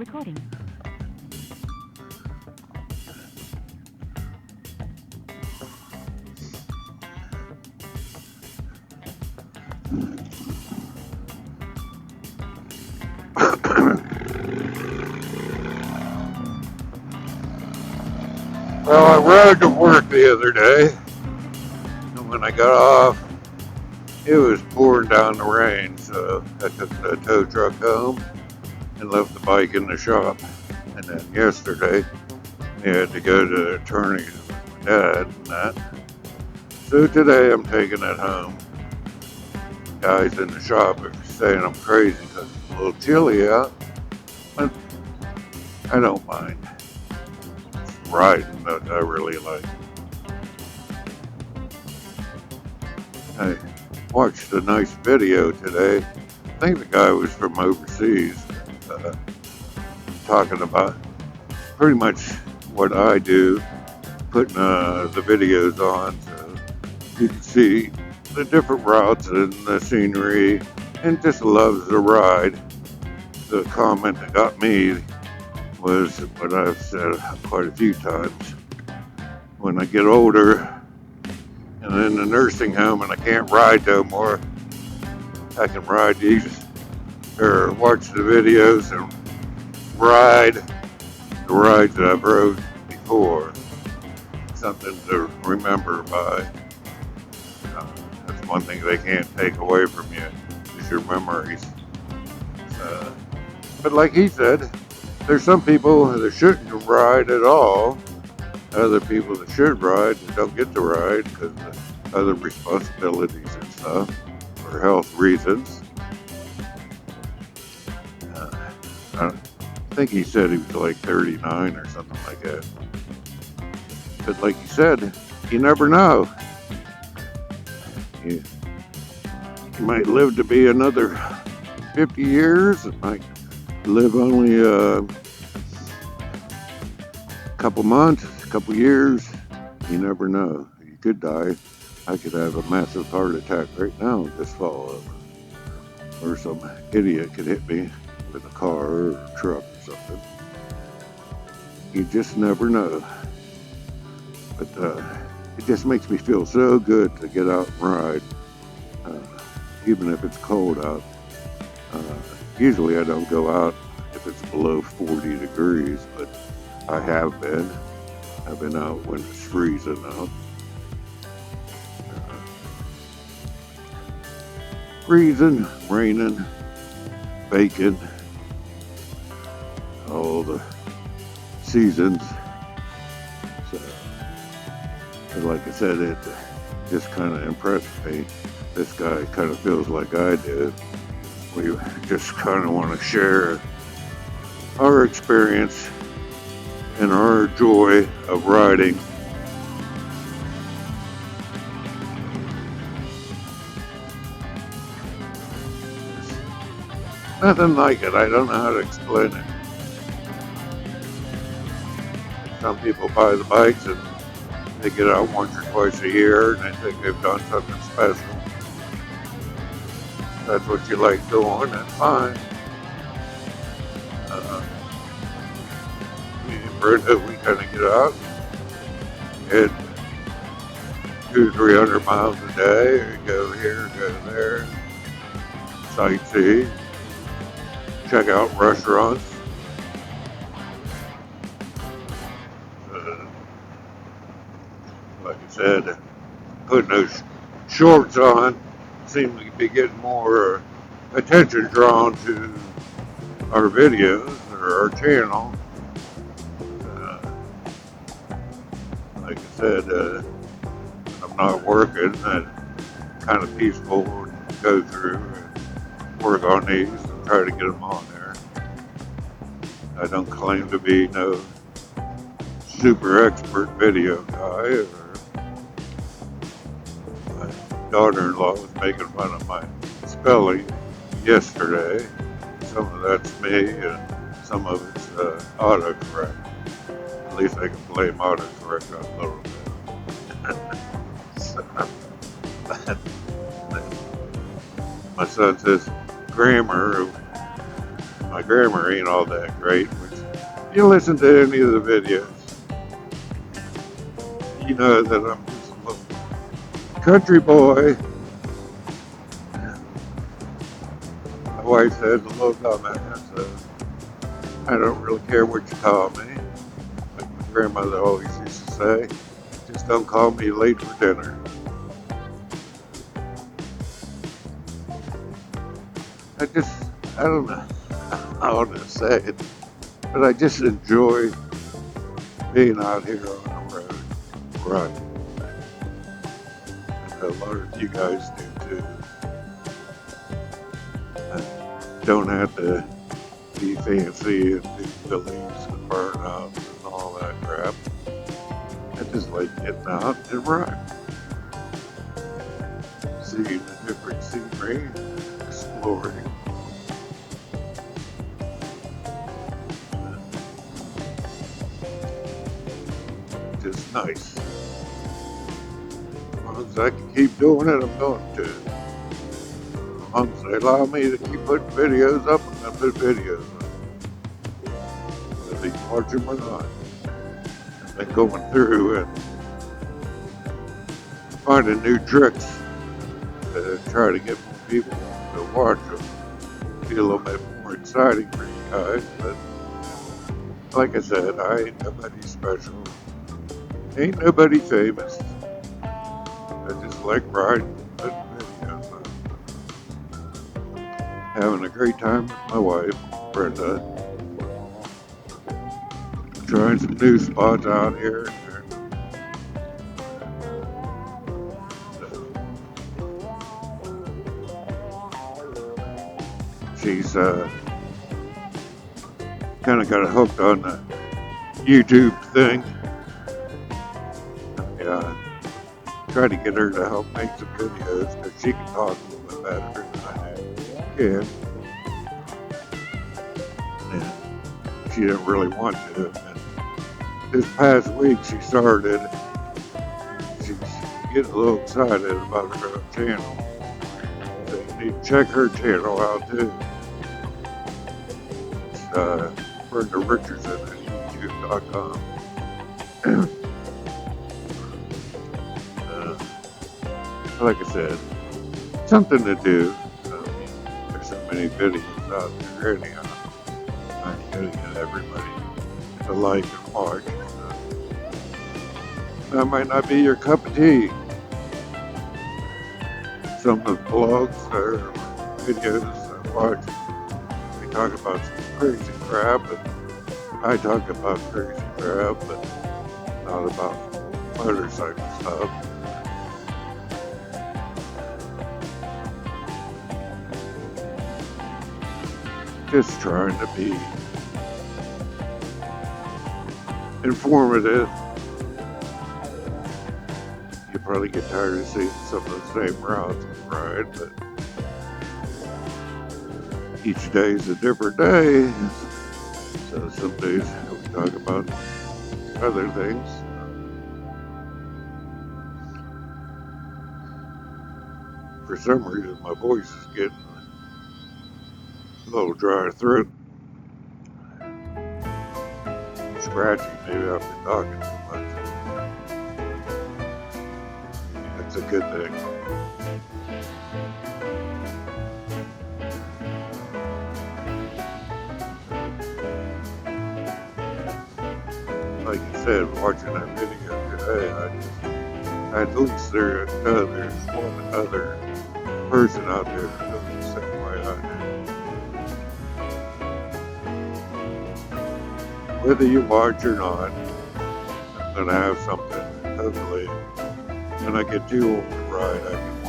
recording. Well, I rode to work the other day, and when I got off, it was pouring down the rain, so I took the tow truck home and left the bike in the shop. And then yesterday, I had to go to the attorney with my dad and that. So today I'm taking it home. Guys in the shop are saying I'm crazy because it's a little chilly out, but I don't mind. It's riding that I really like. I watched a nice video today. I think the guy was from overseas, talking about pretty much what I do, putting the videos on so you can see the different routes and the scenery, and just loves the ride. The comment that got me was what I've said quite a few times. When I get older and in the nursing home and I can't ride no more, I can ride these or watch the videos and ride the rides that I've rode before. Something to remember by. That's one thing they can't take away from you is your memories. But like he said, there's some people that shouldn't ride at all. Other people that should ride that don't get to ride because of other responsibilities and stuff for health reasons. I think he said he was like 39 or something like that. But like he said, you never know. You might live to be another 50 years. It might live only a couple months, a couple years. You never know. You could die. I could have a massive heart attack right now and just fall over. Or some idiot could hit me with a car or a truck or something. You just never know. But it just makes me feel so good to get out and ride, even if it's cold out. Usually I don't go out if it's below 40 degrees, but I have been. I've been out when it's freezing out. Freezing, raining, baking, all the seasons. So, like I said, it just kind of impressed me. This guy kind of feels like I did. We just kind of want to share our experience and our joy of riding. Nothing like it. I don't know how to explain it. Some people buy the bikes and they get out once or twice a year and they think they've done something special. If that's what you like doing, that's fine. Me and Brenda, we kind of get out and hit 200-300 miles a day, or go here, go there, sightsee, check out restaurants. Like I said, putting those shorts on seem to be getting more attention drawn to our videos or our channel. Like I said, I'm not working. It's kind of peaceful to go through and work on these and try to get them on there. I don't claim to be no super expert video guy. My daughter-in-law was making fun of my spelling yesterday. Some of that's me and some of it's autocorrect. At least I can blame autocorrect on a little bit. My son says grammar. My grammar ain't all that great. Which, if you listen to any of the videos, you know that I'm just a little country boy. My wife says a little dumbass, so I don't really care what you call me. Like my grandmother always used to say, just don't call me late for dinner. I don't know how to say it, but I just enjoy being out here on the road running. And a lot of you guys do too. I don't have to be fancy and do beliefs and burnouts and all that crap. I just like getting out and running. Seeing the different scenery, exploring. Just nice. As long as I can keep doing it, I'm going to. As long as they allow me to keep putting videos up, I'm going to put videos up. Whether you watch them or not. I've been going through and finding new tricks to try to get more people to watch them. Be a little bit more exciting for you guys, but like I said, I ain't nobody special. Ain't nobody famous. I just like riding, putting videos up. Having a great time with my wife, Brenda. Trying some new spots out here. She's kind of got hooked on the YouTube thing. I try to get her to help make some videos because she can talk a little bit better than I can. And she didn't really want to. And this past week she started. She's getting a little excited about her own channel. So you need to check her channel out too. It's Brenda Richardson at YouTube.com. Like I said, something to do. There's so many videos out there anyhow. I'm going to get everybody to like and watch. That might not be your cup of tea. Some of the blogs or videos I watch, they talk about some crazy crap, and I talk about crazy crap, but not about motorcycle stuff. Just trying to be informative. You probably get tired of seeing some of the same routes we ride, but each day is a different day. So some days we talk about other things. For some reason, my voice is getting a little dry throat. Scratchy, maybe I've been talking too much. It's a good thing. Like you said, watching that video today, at least there's one other person out there that does the same way I do. Whether you watch or not, I'm going to have something. Hopefully, when I get too old to ride, I can